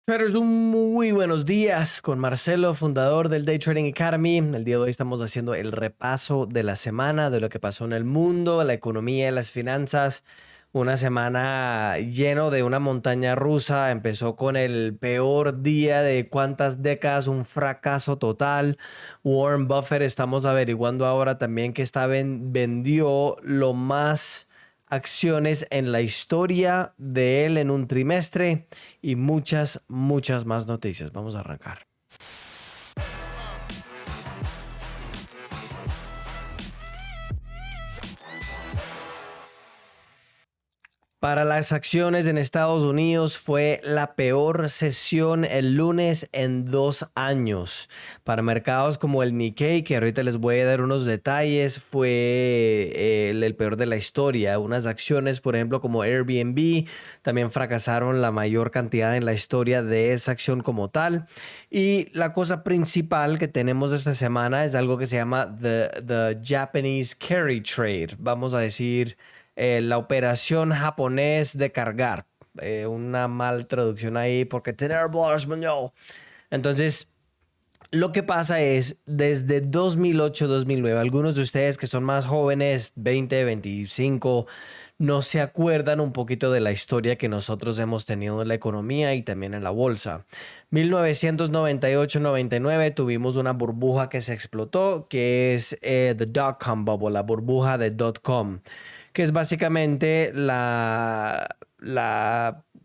Traders, un muy buenos días con Marcelo, fundador del Day Trading Academy. El día de hoy estamos haciendo el repaso de la semana, de lo que pasó en el mundo, la economía y las finanzas. Una semana lleno de una montaña rusa. Empezó con el peor día de cuántas décadas, un fracaso total. Warren Buffett, estamos averiguando ahora también que vendió lo más acciones en la historia de él en un trimestre y muchas más noticias. Vamos a arrancar. Para las acciones en Estados Unidos fue la peor sesión el lunes en 2 años. Para mercados como el Nikkei, que ahorita les voy a dar unos detalles, fue el peor de la historia. Unas acciones, por ejemplo, como Airbnb, también fracasaron la mayor cantidad en la historia de esa acción como tal. Y la cosa principal que tenemos esta semana es algo que se llama the Japanese Carry Trade. Vamos a decir la operación japonés de cargar. Una mal traducción ahí porque tener español. Entonces, lo que pasa es, desde 2008-2009, algunos de ustedes que son más jóvenes, 20, 25, no se acuerdan un poquito de la historia que nosotros hemos tenido en la economía y también en la bolsa. 1998-99 tuvimos una burbuja que se explotó, que es the dot-com bubble, la burbuja de dot-com, que es básicamente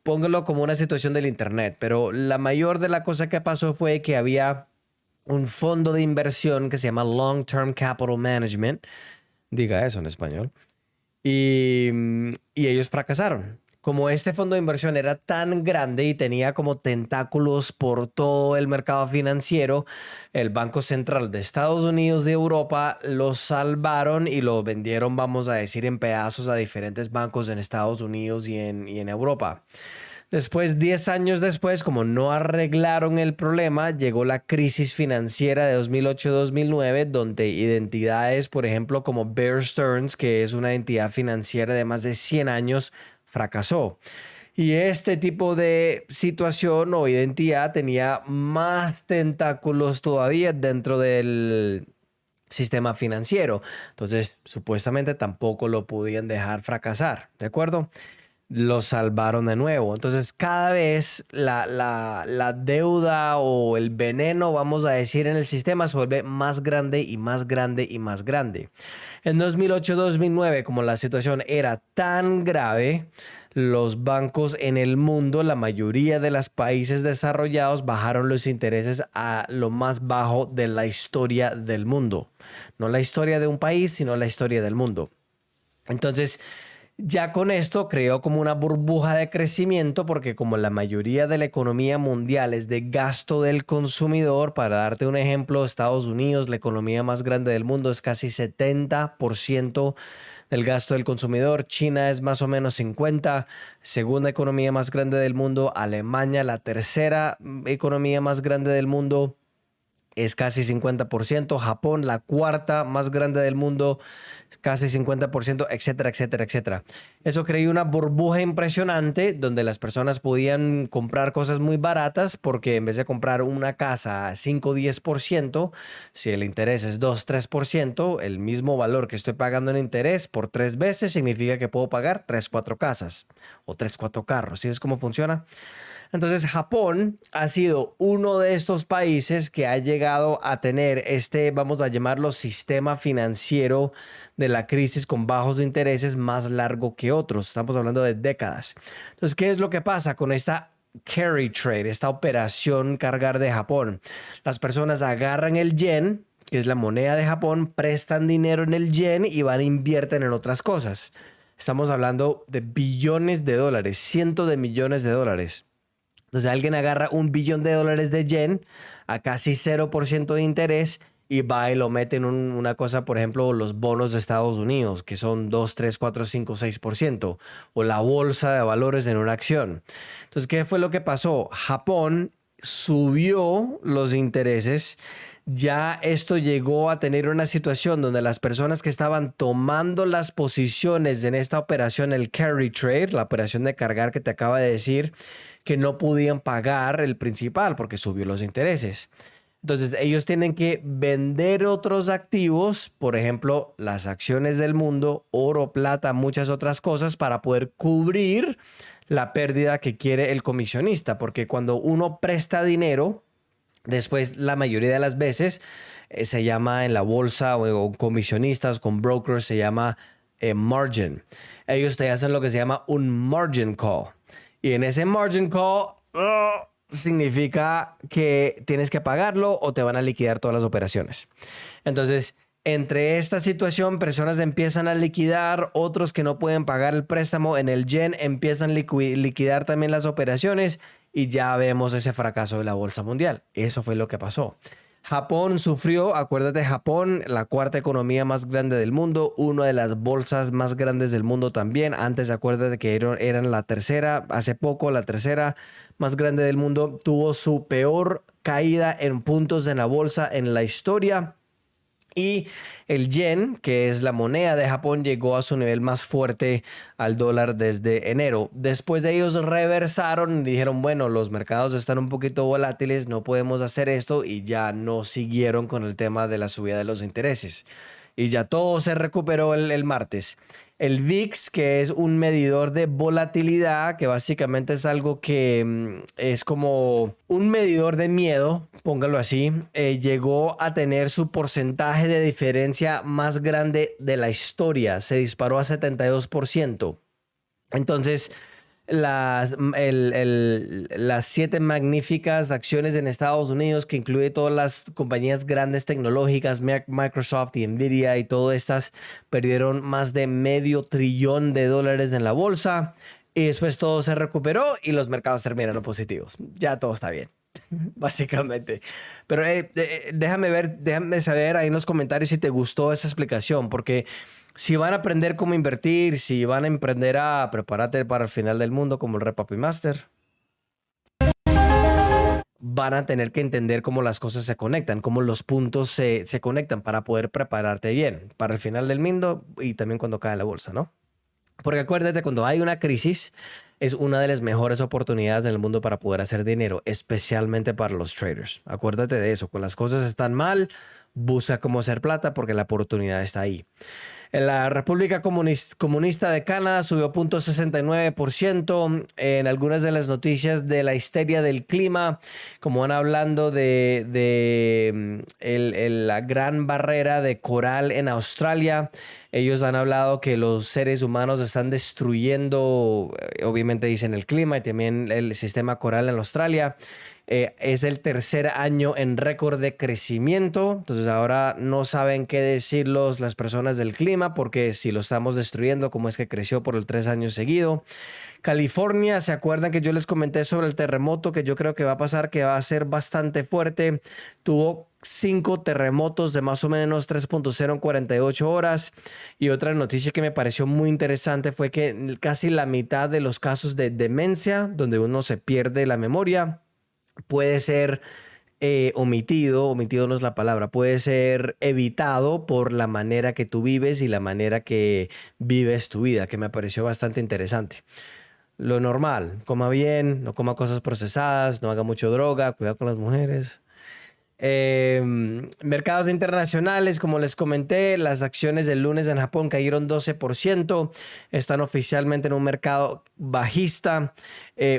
póngalo como una situación del internet, pero la mayor de la cosa que pasó fue que había un fondo de inversión que se llama Long Term Capital Management, diga eso en español, y ellos fracasaron. Como este fondo de inversión era tan grande y tenía como tentáculos por todo el mercado financiero, el Banco Central de Estados Unidos de Europa lo salvaron y lo vendieron, vamos a decir, en pedazos a diferentes bancos en Estados Unidos y en Europa. Después, 10 años después, como no arreglaron el problema, llegó la crisis financiera de 2008-2009, donde identidades, por ejemplo, como Bear Stearns, que es una entidad financiera de más de 100 años, fracasó. Y este tipo de situación o identidad tenía más tentáculos todavía dentro del sistema financiero. Entonces, supuestamente tampoco lo podían dejar fracasar, ¿de acuerdo? Lo salvaron de nuevo. Entonces, cada vez la deuda o el veneno, vamos a decir, en el sistema se vuelve más grande y más grande y más grande. En 2008-2009, como la situación era tan grave, los bancos en el mundo, la mayoría de los países desarrollados, bajaron los intereses a lo más bajo de la historia del mundo. No la historia de un país, sino la historia del mundo. Entonces, ya con esto creó como una burbuja de crecimiento porque como la mayoría de la economía mundial es de gasto del consumidor, para darte un ejemplo, Estados Unidos, la economía más grande del mundo, es casi 70% del gasto del consumidor. China es más o menos 50%, segunda economía más grande del mundo. Alemania, la tercera economía más grande del mundo, es casi 50%. Japón, la cuarta más grande del mundo, casi 50%, etcétera, etcétera, etcétera. Eso creó una burbuja impresionante donde las personas podían comprar cosas muy baratas porque en vez de comprar una casa a 5 o 10%, si el interés es 2-3%, el mismo valor que estoy pagando en interés por 3 veces significa que puedo pagar 3-4 casas o 3-4 carros. ¿Sí ves cómo funciona? Entonces, Japón ha sido uno de estos países que ha llegado a tener este, vamos a llamarlo, sistema financiero de la crisis con bajos intereses más largo que otros. Estamos hablando de décadas. Entonces, ¿qué es lo que pasa con esta carry trade, esta operación cargar de Japón? Las personas agarran el yen, que es la moneda de Japón, prestan dinero en el yen y van a invierten en otras cosas. Estamos hablando de billones de dólares, cientos de millones de dólares. Entonces alguien agarra $1 billón de yen a casi 0% de interés y va y lo mete en una cosa, por ejemplo, los bonos de Estados Unidos, que son 2, 3, 4, 5, 6%, o la bolsa de valores en una acción. Entonces, ¿qué fue lo que pasó? Japón subió los intereses, ya esto llegó a tener una situación donde las personas que estaban tomando las posiciones en esta operación, el carry trade, la operación de cargar que te acaba de decir, que no podían pagar el principal porque subió los intereses. Entonces ellos tienen que vender otros activos, por ejemplo, las acciones del mundo, oro, plata, muchas otras cosas para poder cubrir la pérdida que quiere el comisionista. Porque cuando uno presta dinero, después la mayoría de las veces se llama en la bolsa o comisionistas, con brokers, se llama margin. Ellos te hacen lo que se llama un margin call. Y en ese margin call significa que tienes que pagarlo o te van a liquidar todas las operaciones. Entonces, entre esta situación, personas empiezan a liquidar, otros que no pueden pagar el préstamo en el yen empiezan a liquidar también las operaciones y ya vemos ese fracaso de la bolsa mundial. Eso fue lo que pasó. Japón sufrió, acuérdate, Japón, la cuarta economía más grande del mundo, una de las bolsas más grandes del mundo también. Antes, acuérdate que eran la tercera, hace poco la tercera más grande del mundo. Tuvo su peor caída en puntos en la bolsa en la historia. Y el yen, que es la moneda de Japón, llegó a su nivel más fuerte al dólar desde enero. Después de ellos reversaron y dijeron, bueno, los mercados están un poquito volátiles, no podemos hacer esto, y ya no siguieron con el tema de la subida de los intereses. Y ya todo se recuperó el martes. El VIX, que es un medidor de volatilidad, que básicamente es algo que es como un medidor de miedo, póngalo así, llegó a tener su porcentaje de diferencia más grande de la historia. Se disparó a 72%. Entonces, las 7 magníficas acciones en Estados Unidos, que incluye todas las compañías grandes tecnológicas, Microsoft y Nvidia y todas estas, perdieron más de $500 billion en la bolsa, y después todo se recuperó y los mercados terminaron positivos. Ya todo está bien, básicamente. Pero déjame saber ahí en los comentarios si te gustó esa explicación, porque si van a aprender cómo invertir, si van a emprender a prepararte para el final del mundo como el Repapi Master, van a tener que entender cómo las cosas se conectan, cómo los puntos se conectan para poder prepararte bien para el final del mundo y también cuando cae la bolsa, ¿no? Porque acuérdate, cuando hay una crisis, es una de las mejores oportunidades en el mundo para poder hacer dinero, especialmente para los traders. Acuérdate de eso. Cuando las cosas están mal, busca cómo hacer plata porque la oportunidad está ahí. En la República Comunista de Canadá subió 0.69%. En algunas de las noticias de la histeria del clima, como van hablando de la gran barrera de coral en Australia, ellos han hablado que los seres humanos están destruyendo, obviamente dicen el clima y también el sistema coral en Australia. Es el tercer año en récord de crecimiento. Entonces ahora no saben qué decirlos las personas del clima, porque si lo estamos destruyendo, ¿cómo es que creció por el 3 años seguido? California, ¿se acuerdan que yo les comenté sobre el terremoto que yo creo que va a pasar, que va a ser bastante fuerte? Tuvo 5 terremotos de más o menos 3.0 en 48 horas. Y otra noticia que me pareció muy interesante fue que casi la mitad de los casos de demencia, donde uno se pierde la memoria, puede ser omitido no es la palabra, puede ser evitado por la manera que tú vives y la manera que vives tu vida, que me pareció bastante interesante. Lo normal, coma bien, no coma cosas procesadas, no haga mucho droga, cuidado con las mujeres. Mercados internacionales, como les comenté, las acciones del lunes en Japón cayeron 12%, están oficialmente en un mercado bajista.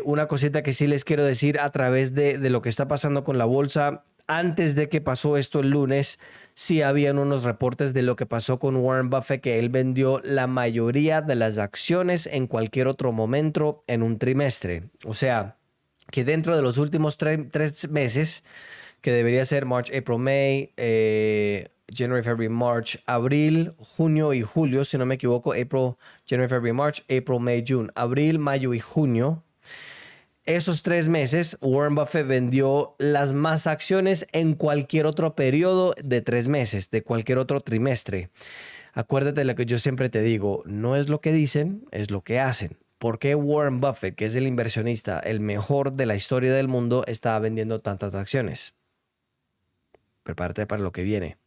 Una cosita que sí les quiero decir a través de lo que está pasando con la bolsa: antes de que pasó esto el lunes, sí habían unos reportes de lo que pasó con Warren Buffett, que él vendió la mayoría de las acciones en cualquier otro momento en un trimestre. O sea, que dentro de los últimos 3 meses, que debería ser March, April, May, January, February, March, abril, junio y julio, si no me equivoco, April, January, February, March, April, May, June, abril, mayo y junio. Esos 3 meses, Warren Buffett vendió las más acciones en cualquier otro periodo de 3 meses, de cualquier otro trimestre. Acuérdate de lo que yo siempre te digo: no es lo que dicen, es lo que hacen. por qué Warren Buffett, que es el inversionista, el mejor de la historia del mundo, está vendiendo tantas acciones. Prepárate para lo que viene.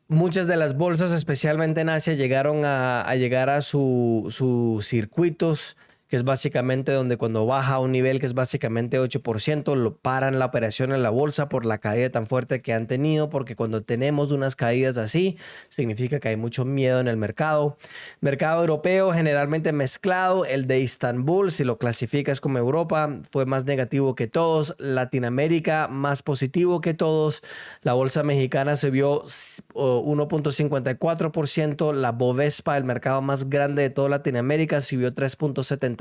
Muchas de las bolsas, especialmente en Asia, llegaron a llegar a sus circuitos, que es básicamente donde cuando baja a un nivel que es básicamente 8%, lo paran la operación en la bolsa por la caída tan fuerte que han tenido, porque cuando tenemos unas caídas así, significa que hay mucho miedo en el mercado. Mercado europeo generalmente mezclado, el de Estambul, si lo clasificas como Europa, fue más negativo que todos. Latinoamérica, más positivo que todos. La bolsa mexicana se vio 1.54%, la Bovespa, el mercado más grande de toda Latinoamérica, subió 3.78%.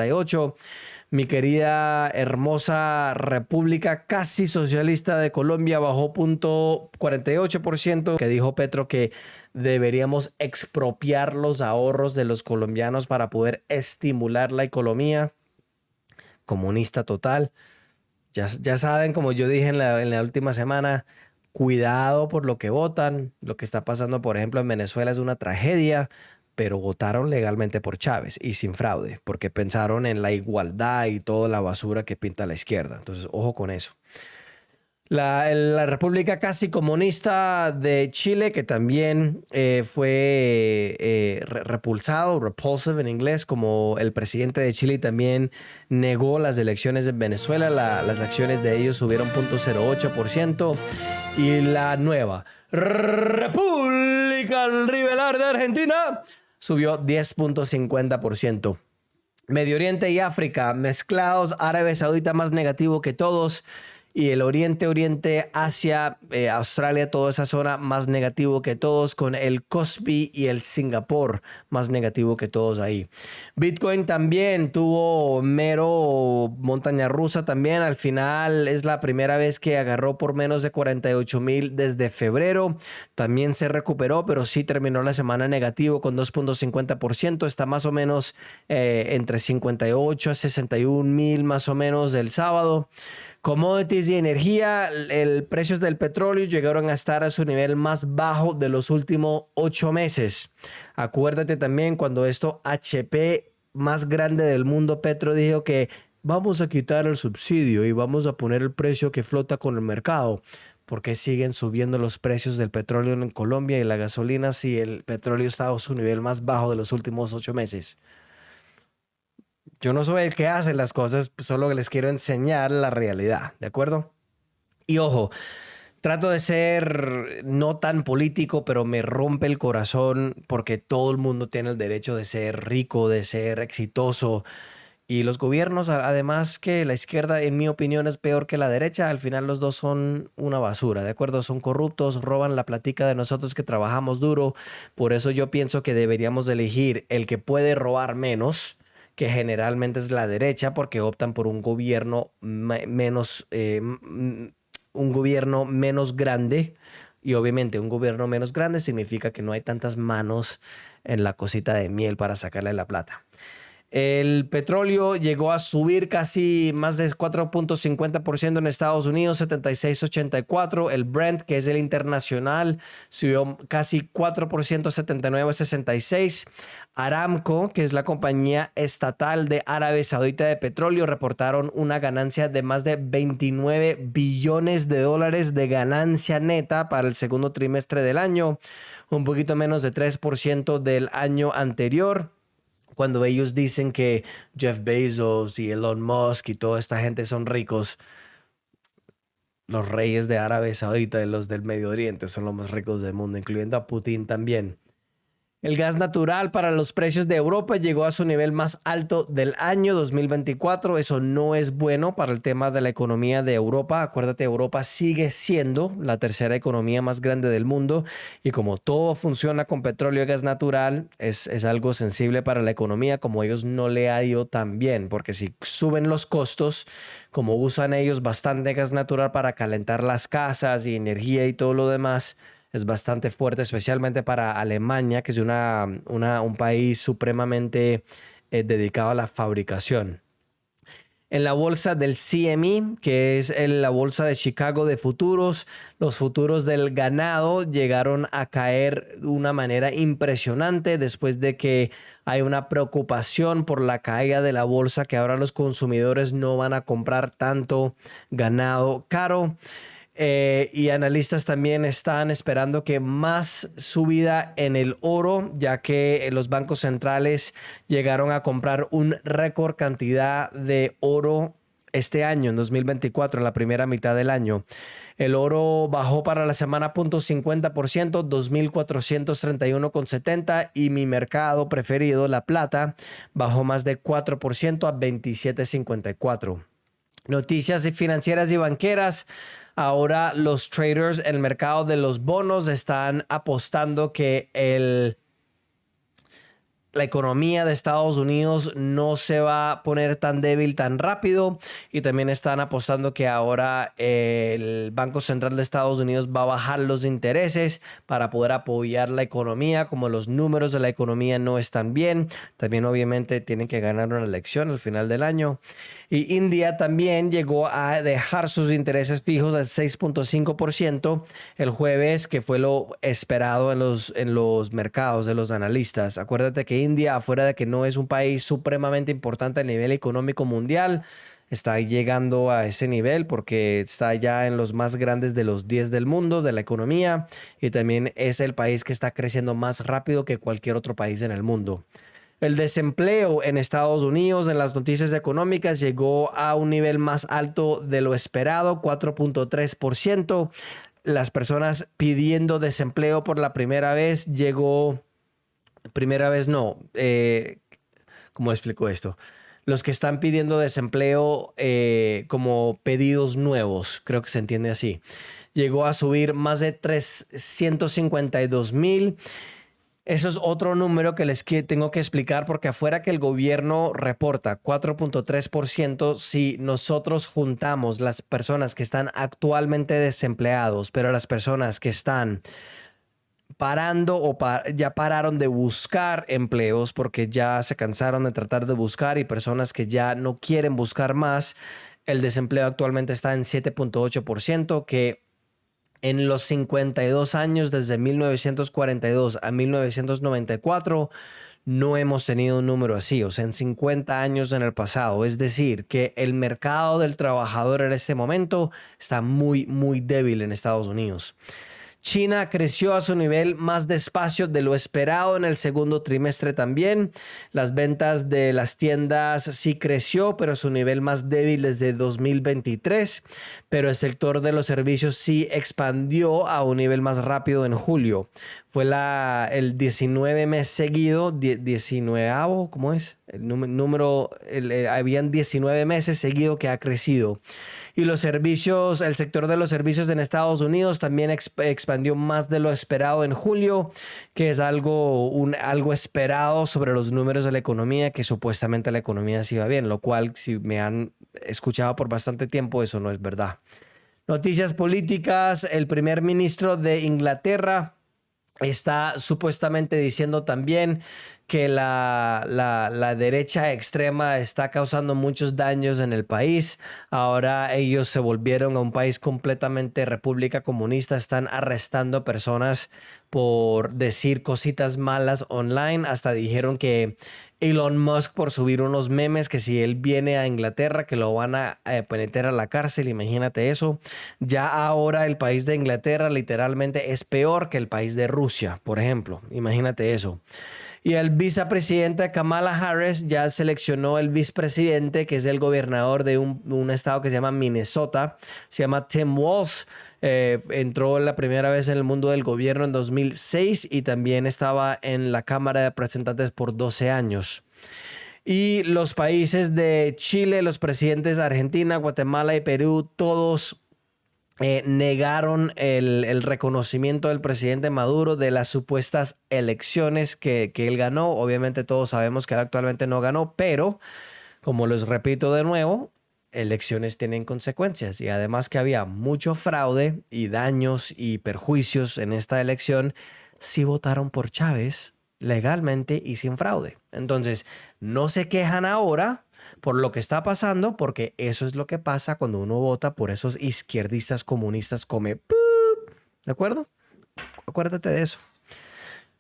Mi querida hermosa República casi socialista de Colombia bajó 0.48%, que dijo Petro que deberíamos expropiar los ahorros de los colombianos para poder estimular la economía. Comunista total. Ya saben, como yo dije en la última semana, cuidado por lo que votan. Lo que está pasando, por ejemplo, en Venezuela es una tragedia, pero votaron legalmente por Chávez y sin fraude, porque pensaron en la igualdad y toda la basura que pinta la izquierda. Entonces, ojo con eso. La República casi comunista de Chile, que también fue repulsado, repulsive en inglés, como el presidente de Chile también negó las elecciones en Venezuela. Las acciones de ellos subieron 0.08%. Y la nueva República Liberal de Argentina subió 10.50%. Medio Oriente y África mezclados, Arabia Saudita más negativo que todos. Y el Oriente, Asia, Australia, toda esa zona más negativo que todos, con el Kospi y el Singapur más negativo que todos ahí. Bitcoin también tuvo mero montaña rusa también. Al final es la primera vez que agarró por menos de 48,000 desde febrero. También se recuperó, pero sí terminó la semana negativo con 2.50%. Está más o menos entre 58 a 61,000 más o menos del sábado. Commodities y energía, el precios del petróleo llegaron a estar a su nivel más bajo de los últimos 8 meses. Acuérdate también cuando esto HP más grande del mundo, Petro, dijo que vamos a quitar el subsidio y vamos a poner el precio que flota con el mercado. ¿Por qué siguen subiendo los precios del petróleo en Colombia y la gasolina si el petróleo está a su nivel más bajo de los últimos 8 meses? Yo no soy el que hace las cosas, solo les quiero enseñar la realidad, ¿de acuerdo? Y ojo, trato de ser no tan político, pero me rompe el corazón porque todo el mundo tiene el derecho de ser rico, de ser exitoso. Y los gobiernos, además que la izquierda, en mi opinión, es peor que la derecha. Al final los dos son una basura, ¿de acuerdo? Son corruptos, roban la platica de nosotros que trabajamos duro. Por eso yo pienso que deberíamos elegir el que puede robar menos, que generalmente es la derecha, porque optan por un gobierno un gobierno menos grande. Y obviamente un gobierno menos grande significa que no hay tantas manos en la cosita de miel para sacarle la plata. El petróleo llegó a subir casi más de 4.50% en Estados Unidos, 76.84. El Brent, que es el internacional, subió casi 4%, 79.66. Aramco, que es la compañía estatal de Arabia Saudita de petróleo, reportaron una ganancia de más de 29 billones de dólares de ganancia neta para el segundo trimestre del año, un poquito menos de 3% del año anterior. Cuando ellos dicen que Jeff Bezos y Elon Musk y toda esta gente son ricos, los reyes de Arabia Saudita y los del Medio Oriente son los más ricos del mundo, incluyendo a Putin también. El gas natural para los precios de Europa llegó a su nivel más alto del año 2024. Eso no es bueno para el tema de la economía de Europa. Acuérdate, Europa sigue siendo la tercera economía más grande del mundo y como todo funciona con petróleo y gas natural, es algo sensible para la economía, como ellos no le ha ido tan bien, porque si suben los costos, como usan ellos bastante gas natural para calentar las casas y energía y todo lo demás, es bastante fuerte, especialmente para Alemania, que es un país supremamente dedicado a la fabricación. En la bolsa del CME, que es la bolsa de Chicago de futuros, los futuros del ganado llegaron a caer de una manera impresionante después de que hay una preocupación por la caída de la bolsa, que ahora los consumidores no van a comprar tanto ganado caro. Y analistas también están esperando que más subida en el oro, ya que los bancos centrales llegaron a comprar un récord cantidad de oro este año, en 2024, en la primera mitad del año. El oro bajó para la semana 0.50%, 2.431,70, y mi mercado preferido, la plata, bajó más de 4% a 27.54. Noticias financieras y banqueras. Ahora los traders en el mercado de los bonos están apostando que la economía de Estados Unidos no se va a poner tan débil tan rápido, y también están apostando que ahora el Banco Central de Estados Unidos va a bajar los intereses para poder apoyar la economía. Como los números de la economía no están bien, también obviamente tienen que ganar una elección al final del año. Y India también llegó a dejar sus intereses fijos al 6.5% el jueves, que fue lo esperado en los mercados de los analistas. Acuérdate que India, afuera de que no es un país supremamente importante a nivel económico mundial, está llegando a ese nivel porque está ya en los más grandes de los 10 del mundo de la economía, y también es el país que está creciendo más rápido que cualquier otro país en el mundo. El desempleo en Estados Unidos, en las noticias económicas, llegó a un nivel más alto de lo esperado, 4.3%. Las personas pidiendo desempleo por la primera vez ¿cómo explico esto? Los que están pidiendo desempleo como pedidos nuevos, creo que se entiende así, llegó a subir más de 352,000. Eso es otro número que tengo que explicar, porque afuera que el gobierno reporta 4.3%, si nosotros juntamos las personas que están actualmente desempleados, pero las personas que están parando o ya pararon de buscar empleos porque ya se cansaron de tratar de buscar, y personas que ya no quieren buscar más, el desempleo actualmente está en 7.8%, que en los 52 años, desde 1942 a 1994, no hemos tenido un número así. O sea, en 50 años en el pasado. Es decir, que el mercado del trabajador en este momento está muy, muy débil en Estados Unidos. China creció a su nivel más despacio de lo esperado en el segundo trimestre también. Las ventas de las tiendas sí creció, pero su nivel más débil desde 2023. Pero el sector de los servicios sí expandió a un nivel más rápido en julio. Fue el 19 mes seguido, 19avo, ¿cómo es? Habían 19 meses seguido que ha crecido. Y los servicios, el sector de los servicios en Estados Unidos también expandió más de lo esperado en julio, que es algo esperado sobre los números de la economía, que supuestamente la economía sí va bien, lo cual, si me han escuchado por bastante tiempo, eso no es verdad. Noticias políticas. El primer ministro de Inglaterra está supuestamente diciendo también que la derecha extrema está causando muchos daños en el país. Ahora ellos se volvieron a un país completamente república comunista. Están arrestando personas por decir cositas malas online. Hasta dijeron que Elon Musk, por subir unos memes, que si él viene a Inglaterra, que lo van a meter a la cárcel. Imagínate eso. Ya ahora el país de Inglaterra literalmente es peor que el país de Rusia, por ejemplo. Imagínate eso. Y el vicepresidente Kamala Harris ya seleccionó el vicepresidente, que es el gobernador de un estado que se llama Minnesota. Se llama Tim Walz. Entró la primera vez en el mundo del gobierno en 2006, y también estaba en la Cámara de Representantes por 12 años. Y los países de Chile, los presidentes de Argentina, Guatemala y Perú, todos negaron el reconocimiento del presidente Maduro de las supuestas elecciones que él ganó. Obviamente todos sabemos que él actualmente no ganó, pero como les repito de nuevo, elecciones tienen consecuencias, y además que había mucho fraude y daños y perjuicios en esta elección, sí votaron por Chávez legalmente y sin fraude. Entonces, no se quejan ahora, por lo que está pasando, porque eso es lo que pasa cuando uno vota por esos izquierdistas comunistas come. ¿De acuerdo? Acuérdate de eso.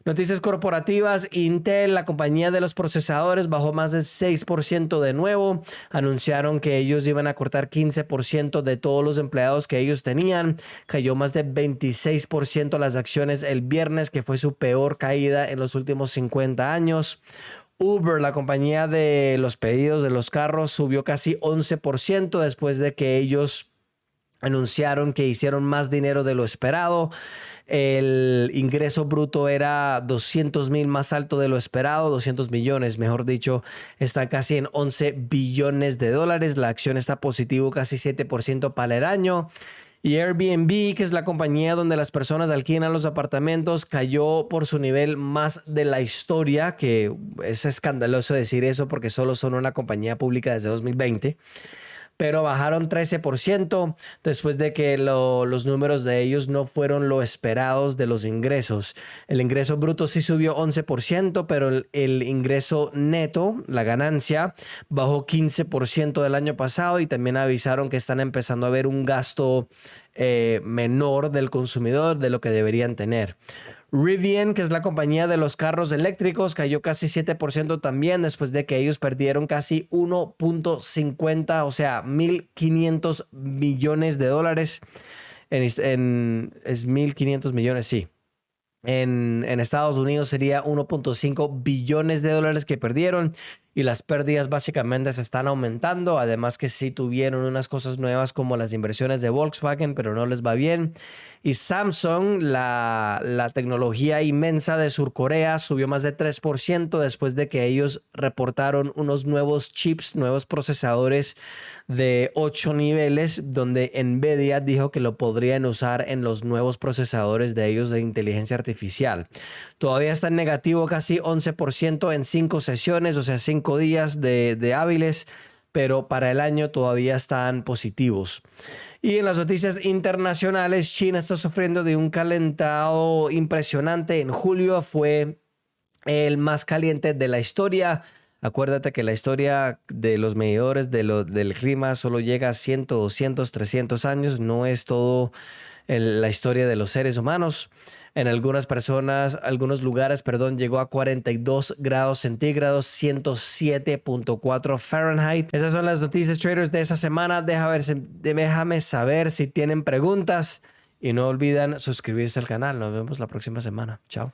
Noticias corporativas. Intel, la compañía de los procesadores, bajó más del 6% de nuevo. Anunciaron que ellos iban a cortar 15% de todos los empleados que ellos tenían. Cayó más de 26% las acciones el viernes, que fue su peor caída en los últimos 50 años. Uber, la compañía de los pedidos de los carros, subió casi 11% después de que ellos anunciaron que hicieron más dinero de lo esperado. El ingreso bruto era 200,000 más alto de lo esperado, 200 millones, mejor dicho, está casi en 11 billones de dólares. La acción está positivo casi 7% para el año. Y Airbnb, que es la compañía donde las personas alquilan los apartamentos, cayó por su nivel más de la historia, que es escandaloso decir eso porque solo son una compañía pública desde 2020. Pero bajaron 13% después de que los números de ellos no fueron lo esperados de los ingresos. El ingreso bruto sí subió 11%, pero el ingreso neto, la ganancia, bajó 15% del año pasado, y también avisaron que están empezando a ver un gasto menor del consumidor de lo que deberían tener. Rivian, que es la compañía de los carros eléctricos, cayó casi 7% también después de que ellos perdieron casi 1.50, o sea, 1.500 millones de dólares. Es 1.500 millones, sí. En Estados Unidos sería 1.5 billones de dólares que perdieron, y las pérdidas básicamente se están aumentando. Además que sí tuvieron unas cosas nuevas como las inversiones de Volkswagen, pero no les va bien. Y Samsung, la tecnología inmensa de Surcorea, subió más de 3% después de que ellos reportaron unos nuevos chips, nuevos procesadores de 8 niveles, donde Nvidia dijo que lo podrían usar en los nuevos procesadores de ellos de inteligencia artificial. Todavía está en negativo casi 11% en 5 sesiones, o sea, 5 días de hábiles, pero para el año todavía están positivos. Y en las noticias internacionales, China está sufriendo de un calentado impresionante. En julio fue el más caliente de la historia. Acuérdate que la historia de los medidores del clima solo llega a 100, 200, 300 años. No es todo la historia de los seres humanos. En algunos lugares, llegó a 42 grados centígrados, 107.4 Fahrenheit. Esas son las noticias, traders, de esa semana. Déjame saber si tienen preguntas y no olviden suscribirse al canal. Nos vemos la próxima semana. Chao.